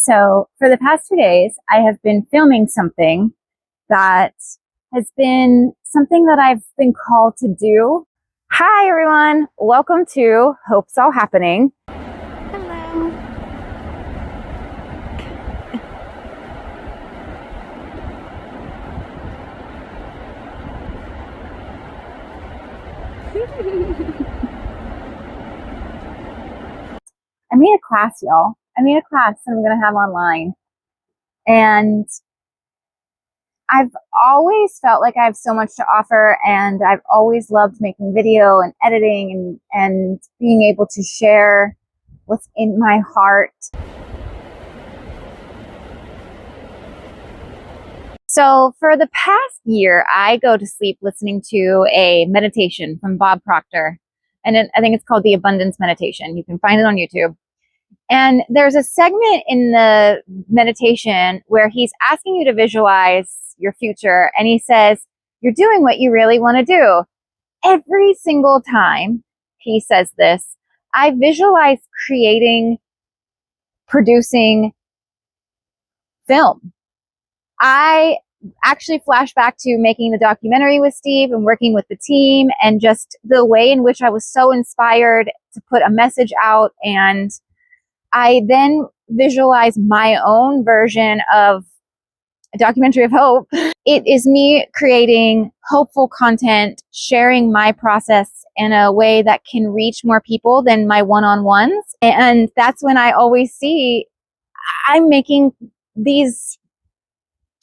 So for the past 2 days, I have been filming something that has been something that I've been called to do. Hi, everyone. Welcome to Hope's All Happening. Hello. I made a class, y'all. I made a class that I'm going to have online. And I've always felt like I have so much to offer, and I've always loved making video and editing and being able to share what's in my heart. So for the past year, I go to sleep listening to a meditation from Bob Proctor. And I think it's called the Abundance Meditation. You can find it on YouTube. And there's a segment in the meditation where he's asking you to visualize your future. And he says, you're doing what you really want to do. Every single time he says this, I visualize creating, producing film. I actually flash back to making the documentary with Steve and working with the team, and just the way in which I was so inspired to put a message out. And I then visualize my own version of a documentary of hope. It is me creating hopeful content, sharing my process in a way that can reach more people than my one-on-ones. And that's when I always see I'm making these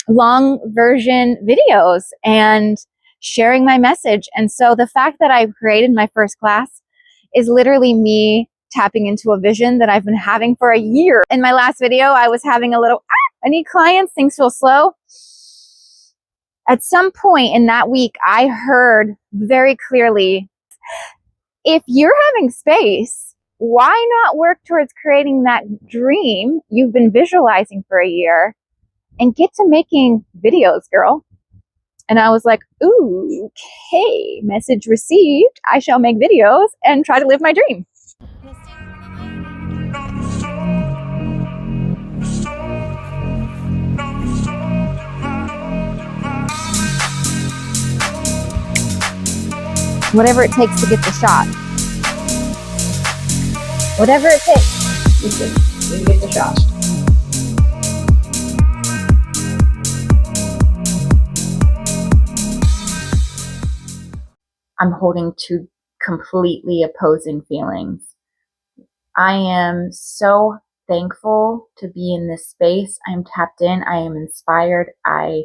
long version videos and sharing my message. And so the fact that I've created my first class is literally me tapping into a vision that I've been having for a year. In my last video, I was having a little, I need clients, things feel slow. At some point in that week, I heard very clearly, if you're having space, why not work towards creating that dream you've been visualizing for a year and get to making videos, girl? And I was like, ooh, okay, message received. I shall make videos and try to live my dream. Whatever it takes to get the shot. Whatever it takes, you get the shot. I'm holding two completely opposing feelings. I am so thankful to be in this space. I am tapped in. I am inspired. I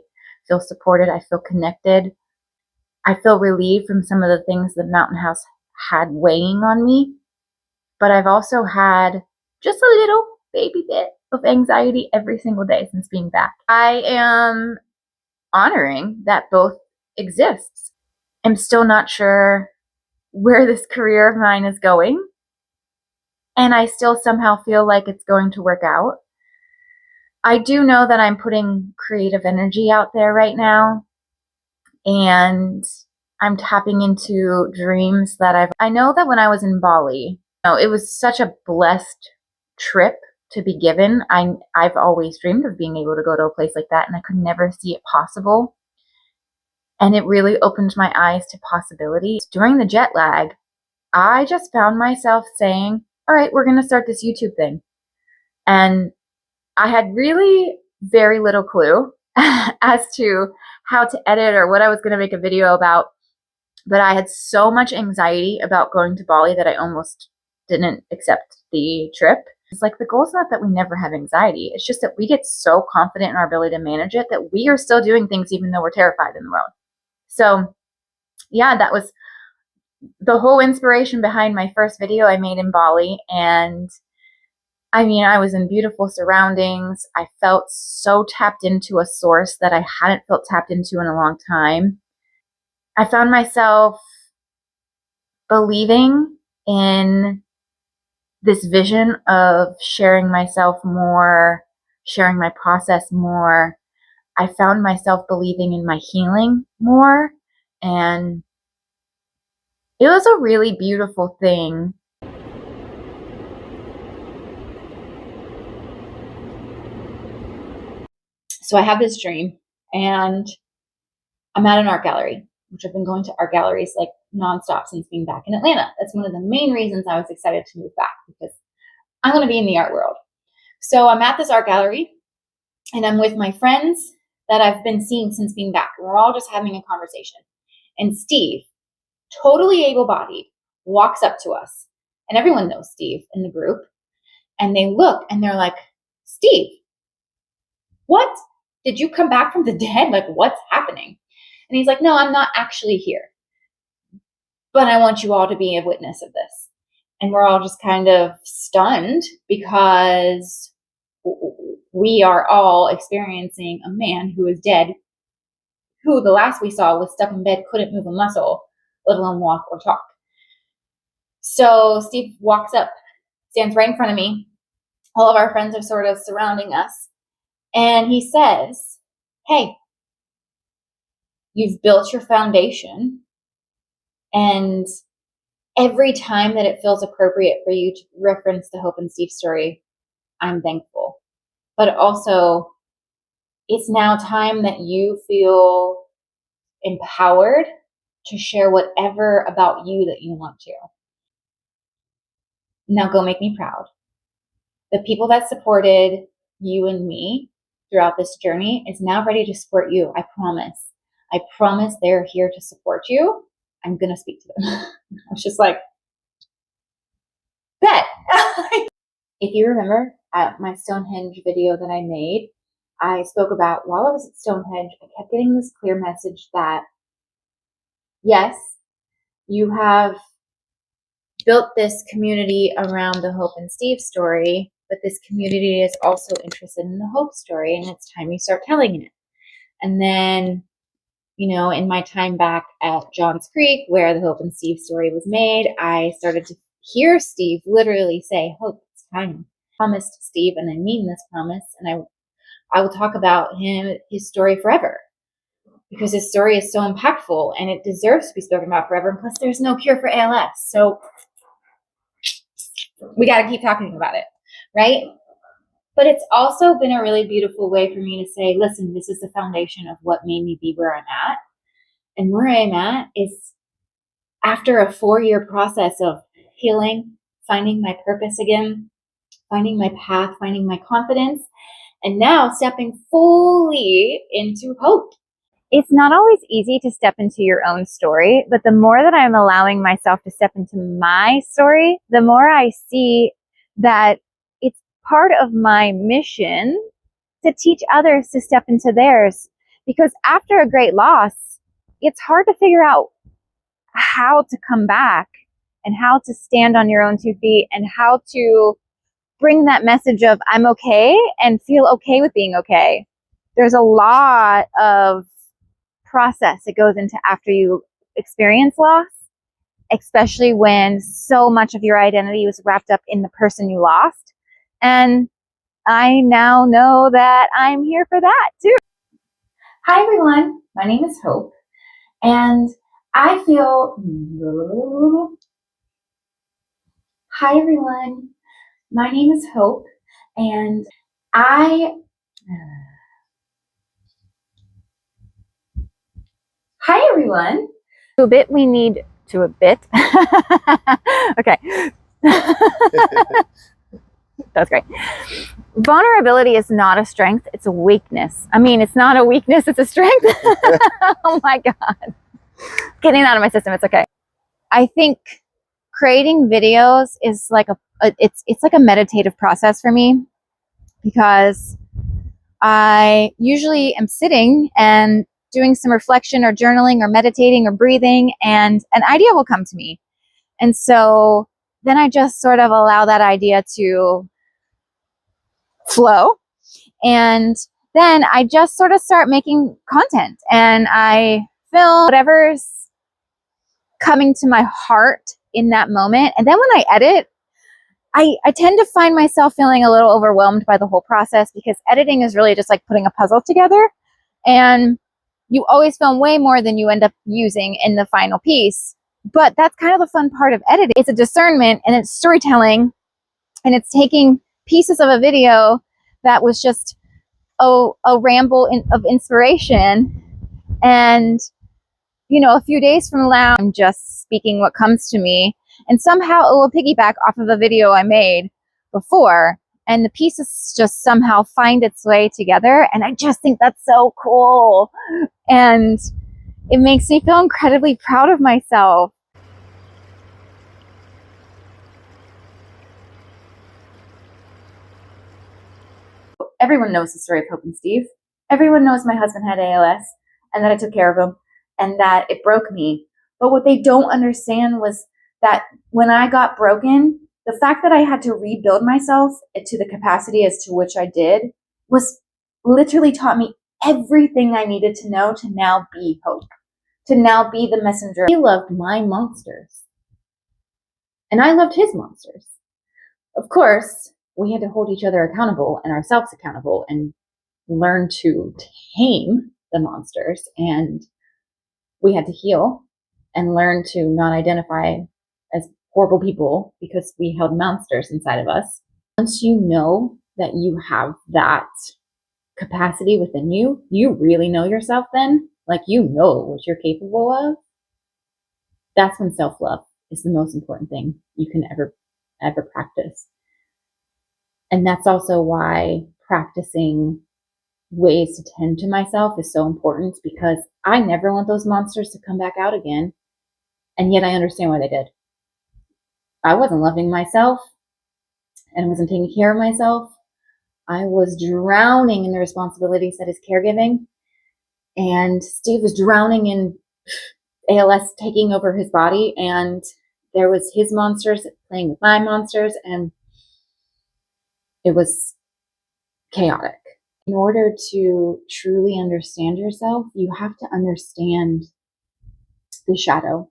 feel supported. I feel connected. I feel relieved from some of the things the Mountain House had weighing on me. But I've also had just a little baby bit of anxiety every single day since being back. I am honoring that both exists. I'm still not sure where this career of mine is going. And I still somehow feel like it's going to work out. I do know that I'm putting creative energy out there right now. And I'm tapping into dreams that I know that when I was in Bali, it was such a blessed trip to be given. I've always dreamed of being able to go to a place like that, and I could never see it possible. And it really opened my eyes to possibilities. During the jet lag, I just found myself saying, all right, we're going to start this YouTube thing. And I had really very little clue as to how to edit or what I was going to make a video about. But I had so much anxiety about going to Bali that I almost didn't accept the trip. It's like the goal is not that we never have anxiety. It's just that we get so confident in our ability to manage it that we are still doing things even though we're terrified in the world. So yeah, that was the whole inspiration behind my first video I made in Bali. And I mean, I was in beautiful surroundings. I felt so tapped into a source that I hadn't felt tapped into in a long time. I found myself believing in this vision of sharing myself more, sharing my process more. I found myself believing in my healing more. And it was a really beautiful thing. So I have this dream, and I'm at an art gallery, which I've been going to art galleries like nonstop since being back in Atlanta. That's one of the main reasons I was excited to move back, because I want to be in the art world. So I'm at this art gallery, and I'm with my friends that I've been seeing since being back. We're all just having a conversation. And Steve, totally able-bodied, walks up to us. And everyone knows Steve in the group. And they look and they're like, Steve, what? Did you come back from the dead? Like, what's happening? And he's like, no, I'm not actually here, but I want you all to be a witness of this. And we're all just kind of stunned, because we are all experiencing a man who is dead, who the last we saw was stuck in bed, couldn't move a muscle, let alone walk or talk. So Steve walks up, stands right in front of me. All of our friends are sort of surrounding us. And he says, hey, you've built your foundation, and every time that it feels appropriate for you to reference the Hope and Steve story, I'm thankful. But also, it's now time that you feel empowered to share whatever about you that you want to. Now go make me proud. The people that supported you and me throughout this journey is now ready to support you. I promise. I promise they're here to support you. I'm going to speak to them. I was just like, bet. If you remember at my Stonehenge video that I made, I spoke about, while I was at Stonehenge, I kept getting this clear message that, yes, you have built this community around the Hope and Steve story, but this community is also interested in the Hope story, and it's time you start telling it. And then, you know, in my time back at Johns Creek, where the Hope and Steve story was made, I started to hear Steve literally say, Hope, it's time. I promised Steve, and I mean this promise, and I will talk about his story forever, because his story is so impactful and it deserves to be spoken about forever. And plus, there's no cure for ALS. So we got to keep talking about it, right? But it's also been a really beautiful way for me to say, listen, this is the foundation of what made me be where I'm at. And where I'm at is after a 4-year process of healing, finding my purpose again, finding my path, finding my confidence, and now stepping fully into hope. It's not always easy to step into your own story, but the more that I'm allowing myself to step into my story, the more I see that it's part of my mission to teach others to step into theirs. Because after a great loss, it's hard to figure out how to come back and how to stand on your own 2 feet and how to bring that message of I'm okay and feel okay with being okay. There's a lot of process that goes into after you experience loss, especially when so much of your identity was wrapped up in the person you lost. And I now know that I'm here for that too. Hi everyone, my name is Hope, and I feel... Hi everyone, my name is Hope, and Hi everyone. To a bit, we need to a bit. Okay. That's great. Vulnerability is not a strength, it's a weakness. I mean, it's not a weakness, it's a strength. Oh my God. Getting that out of my system, it's okay. I think creating videos is like it's like a meditative process for me, because I usually am sitting and doing some reflection or journaling or meditating or breathing, and an idea will come to me. And so then I just sort of allow that idea to flow. And then I just sort of start making content, and I film whatever's coming to my heart in that moment. And then when I edit, I tend to find myself feeling a little overwhelmed by the whole process, because editing is really just like putting a puzzle together, and you always film way more than you end up using in the final piece. But that's kind of the fun part of editing. It's a discernment, and it's storytelling, and it's taking pieces of a video that was just a ramble of inspiration. And, a few days from now, I'm just speaking what comes to me. And somehow it will piggyback off of a video I made before. And the pieces just somehow find its way together. And I just think that's so cool. And it makes me feel incredibly proud of myself. Everyone knows the story of Hope and Steve. Everyone knows my husband had ALS and that I took care of him and that it broke me. But what they don't understand was that when I got broken, the fact that I had to rebuild myself to the capacity as to which I did was literally taught me everything I needed to know to now be Hope, to now be the messenger. He loved my monsters and I loved his monsters. Of course, we had to hold each other accountable and ourselves accountable and learn to tame the monsters. And we had to heal and learn to not identify as horrible people because we held monsters inside of us. Once you know that you have that capacity within you, you really know yourself then, like you know what you're capable of. That's when self-love is the most important thing you can ever practice. And that's also why practicing ways to tend to myself is so important, because I never want those monsters to come back out again. And yet I understand why they did. I wasn't loving myself and wasn't taking care of myself. I was drowning in the responsibilities that is caregiving. And Steve was drowning in ALS taking over his body. And there was his monsters playing with my monsters. And it was chaotic. In order to truly understand yourself, you have to understand the shadow.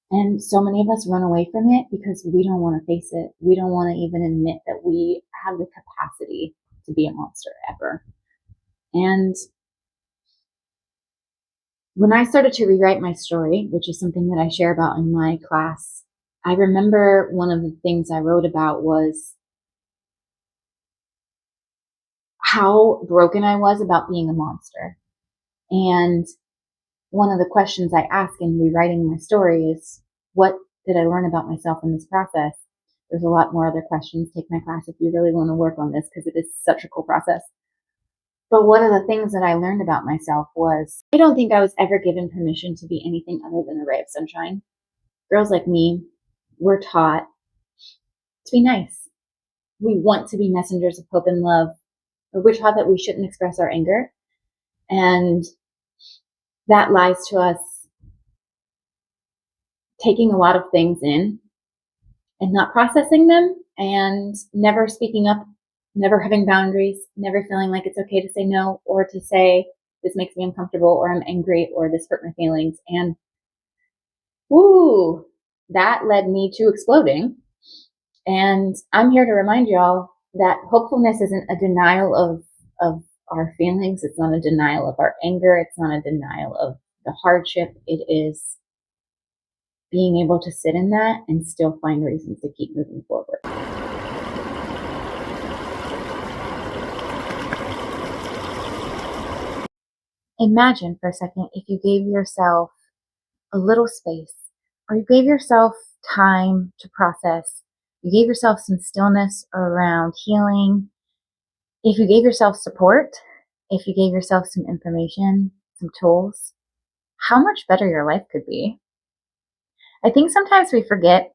And so many of us run away from it because we don't want to face it. We don't want to even admit that we have the capacity to be a monster ever. And when I started to rewrite my story, which is something that I share about in my class, I remember one of the things I wrote about was how broken I was about being a monster. And one of the questions I ask in rewriting my story is, what did I learn about myself in this process? There's a lot more other questions. Take my class if you really want to work on this, because it is such a cool process. But one of the things that I learned about myself was, I don't think I was ever given permission to be anything other than a ray of sunshine. Girls like me, we're taught to be nice. We want to be messengers of hope and love. But we're taught that we shouldn't express our anger. And that lies to us taking a lot of things in and not processing them and never speaking up, never having boundaries, never feeling like it's okay to say no or to say this makes me uncomfortable or I'm angry or this hurt my feelings. And that led me to exploding. And I'm here to remind y'all that hopefulness isn't a denial of our feelings. It's not a denial of our anger. It's not a denial of the hardship. It is being able to sit in that and still find reasons to keep moving forward. Imagine for a second if you gave yourself a little space, or you gave yourself time to process. You gave yourself some stillness around healing. If you gave yourself support, if you gave yourself some information, some tools, how much better your life could be. I think sometimes we forget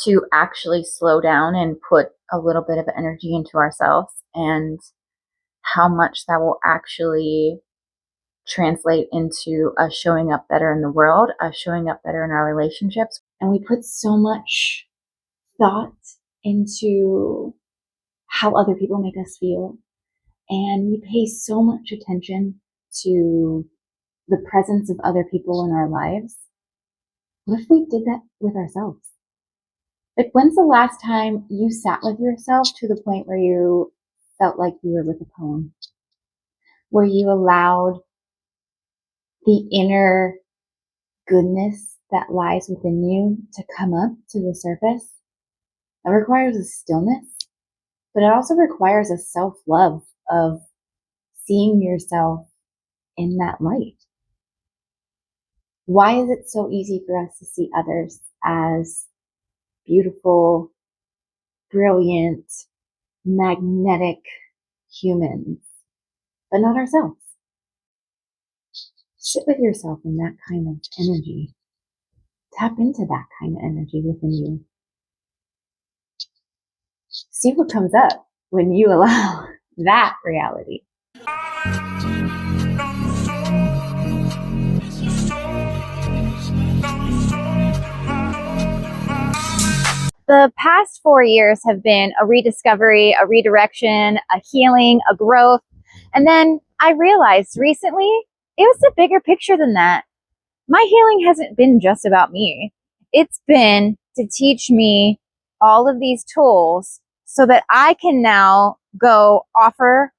to actually slow down and put a little bit of energy into ourselves, and how much that will actually translate into us showing up better in the world, us showing up better in our relationships. And we put so much thought into how other people make us feel. And we pay so much attention to the presence of other people in our lives. What if we did that with ourselves? Like, when's the last time you sat with yourself to the point where you felt like you were with a poem? Where you allowed the inner goodness that lies within you to come up to the surface? That requires a stillness, but it also requires a self-love of seeing yourself in that light? Why is it so easy for us to see others as beautiful, brilliant, magnetic humans, but not ourselves? Sit with yourself in that kind of energy. Tap into that kind of energy within you. See what comes up when you allow that reality. The past 4 years have been a rediscovery, a redirection, a healing, a growth. And then I realized recently it was a bigger picture than that. My healing hasn't been just about me. It's been to teach me all of these tools so that I can now go offer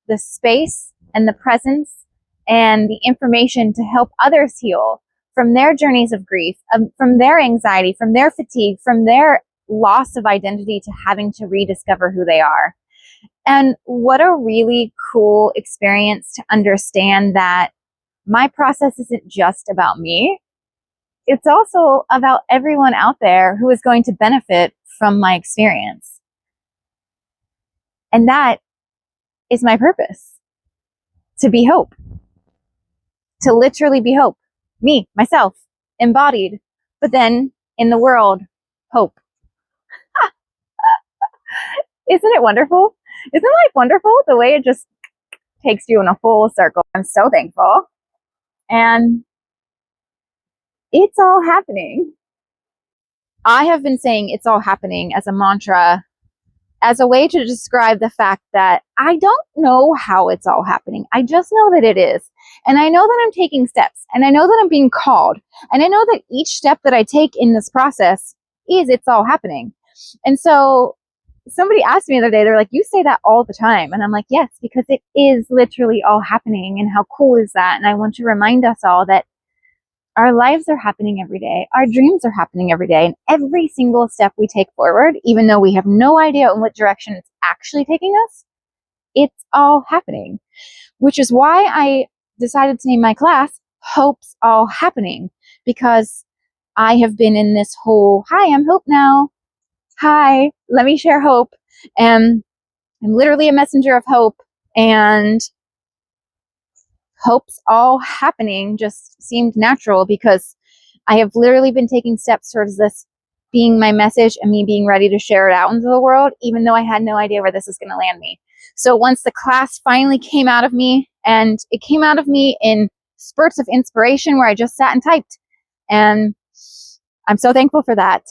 the space and the presence and the information to help others heal from their journeys of grief, from their anxiety, from their fatigue, from their loss of identity to having to rediscover who they are. And what a really cool experience to understand that my process isn't just about me. It's also about everyone out there who is going to benefit from my experience. And that is my purpose, to be hope, to literally be hope, me, myself, embodied, but then in the world, hope. Isn't it wonderful? Isn't life wonderful? The way it just takes you in a full circle. I'm so thankful. And it's all happening. I have been saying it's all happening as a mantra, as a way to describe the fact that I don't know how it's all happening. I just know that it is. And I know that I'm taking steps. And I know that I'm being called. And I know that each step that I take in this process is it's all happening. And so somebody asked me the other day, they're like, you say that all the time. And I'm like, yes, because it is literally all happening. And how cool is that? And I want to remind us all that our lives are happening every day. Our dreams are happening every day. And every single step we take forward, even though we have no idea in what direction it's actually taking us, it's all happening. Which is why I decided to name my class Hope's All Happening. Because I have been in this whole, hi, I'm Hope now. Hi, let me share hope. And I'm literally a messenger of hope. And Hope's All Happening just seemed natural because I have literally been taking steps towards this being my message and me being ready to share it out into the world, even though I had no idea where this is going to land me. So once the class finally came out of me, and it came out of me in spurts of inspiration where I just sat and typed. And I'm so thankful for that.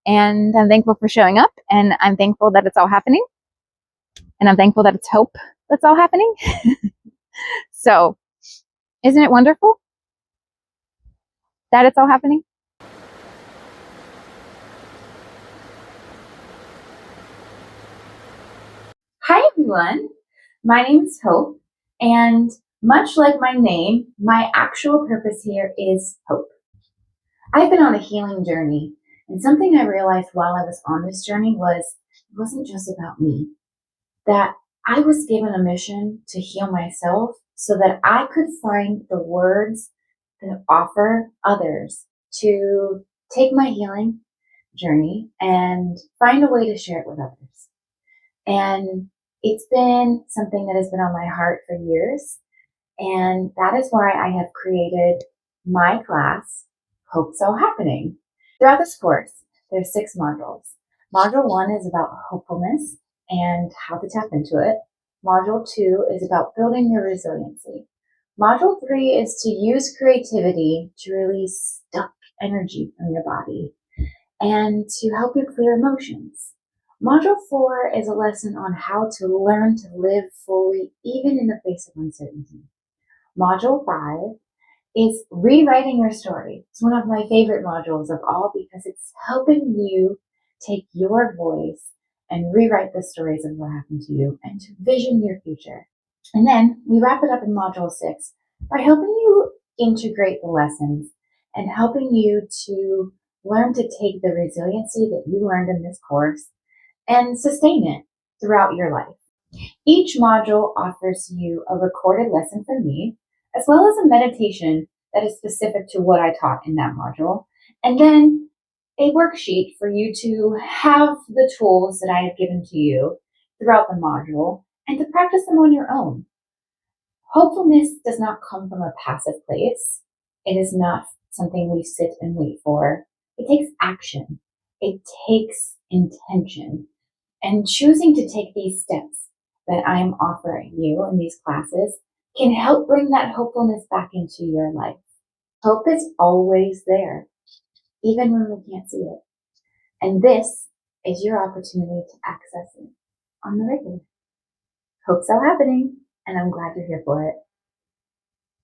And I'm thankful for showing up. And I'm thankful that it's all happening. And I'm thankful that it's hope that's all happening. So, isn't it wonderful that it's all happening? Hi, everyone. My name is Hope. And much like my name, my actual purpose here is hope. I've been on a healing journey. And something I realized while I was on this journey was it wasn't just about me. That I was given a mission to heal myself so that I could find the words that offer others to take my healing journey and find a way to share it with others. And it's been something that has been on my heart for years. And that is why I have created my class, Hope's All Happening. Throughout this course, there's 6 modules. Module 1 is about hopefulness and how to tap into it. Module 2 is about building your resiliency. Module 3 is to use creativity to release stuck energy from your body and to help you clear emotions. Module 4 is a lesson on how to learn to live fully even in the face of uncertainty. Module 5 is rewriting your story. It's one of my favorite modules of all because it's helping you take your voice and rewrite the stories of what happened to you and to vision your future. And then we wrap it up in module 6 by helping you integrate the lessons and helping you to learn to take the resiliency that you learned in this course and sustain it throughout your life. Each module offers you a recorded lesson from me, as well as a meditation that is specific to what I taught in that module, and then a worksheet for you to have the tools that I have given to you throughout the module and to practice them on your own. Hopefulness does not come from a passive place. It is not something we sit and wait for. It takes action. It takes intention. And choosing to take these steps that I am offering you in these classes can help bring that hopefulness back into your life. Hope is always there, even when we can't see it. And this is your opportunity to access it on the regular. Hope's so happening, and I'm glad you're here for it.